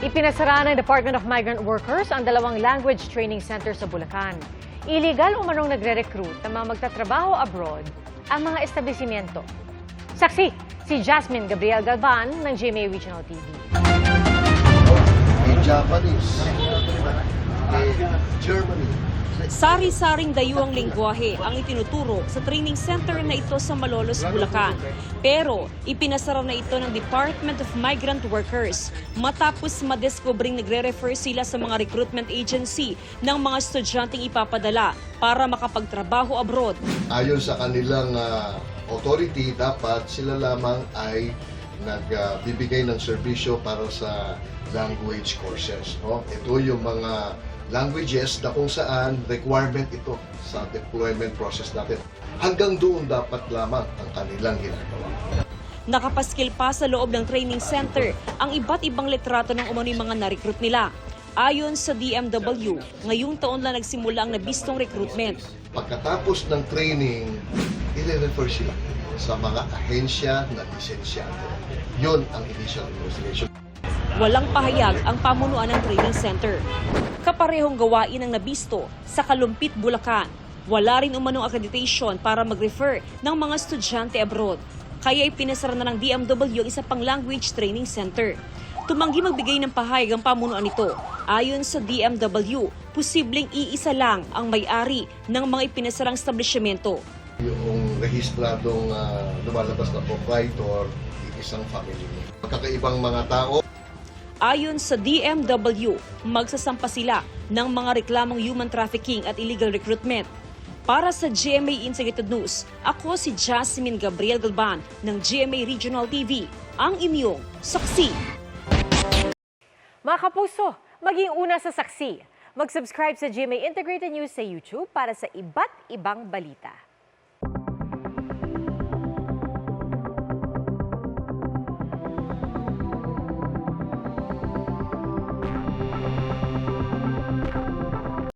Ipinasara ng Department of Migrant Workers ang dalawang language training center sa Bulacan. Illegal umanong nagre-recruit ng mga magtatrabaho abroad ang mga establishmento. Saksi, si Jasmine Gabriel Galvan ng GMA Regional TV. Japanese, Germany. Sari-saring dayuhang lengguwahe ang itinuturo sa training center na ito sa Malolos, Bulacan. Pero ipinasara na ito ng Department of Migrant Workers matapos madeskobring nagre-refer sila sa mga recruitment agency ng mga estudyanteng ipapadala para makapagtrabaho abroad. Ayon sa kanilang authority, dapat sila lamang ay nagbibigay ng serbisyo para sa language courses. No? Ito yung mga languages na kung saan requirement ito sa deployment process natin. Hanggang doon dapat lamang ang kanilang ginagawa. Nakapaskil pa sa loob ng training center ang iba't ibang litrato ng umano'y mga na-recruit nila. Ayon sa DMW, ngayong taon lang nagsimula ang nabistong recruitment. Pagkatapos ng training, i-refer sila sa mga ahensya na lisensyado. Yun ang initial investigation. Walang pahayag ang pamunuan ng training center. Kaparehong gawain ang nabisto sa Kalumpit, Bulacan. Wala rin umanong accreditation para mag-refer ng mga estudyante abroad. Kaya ipinasara na ng DMW ang isa pang language training center. Tumanggi magbigay ng pahayag ang pamunuan nito. Ayon sa DMW, posibleng iisa lang ang may-ari ng mga ipinasarang establishmento. Yung rehistradong lumalabas na proprietor, isang family. Magkakaibang mga tao. Ayon sa DMW, magsasampa sila ng mga reklamong human trafficking at illegal recruitment. Para sa GMA Integrated News, ako si Jasmine Gabriel Galvan ng GMA Regional TV, ang inyong saksi. Mga kapuso, maging una sa saksi. Mag-subscribe sa GMA Integrated News sa YouTube para sa iba't ibang balita.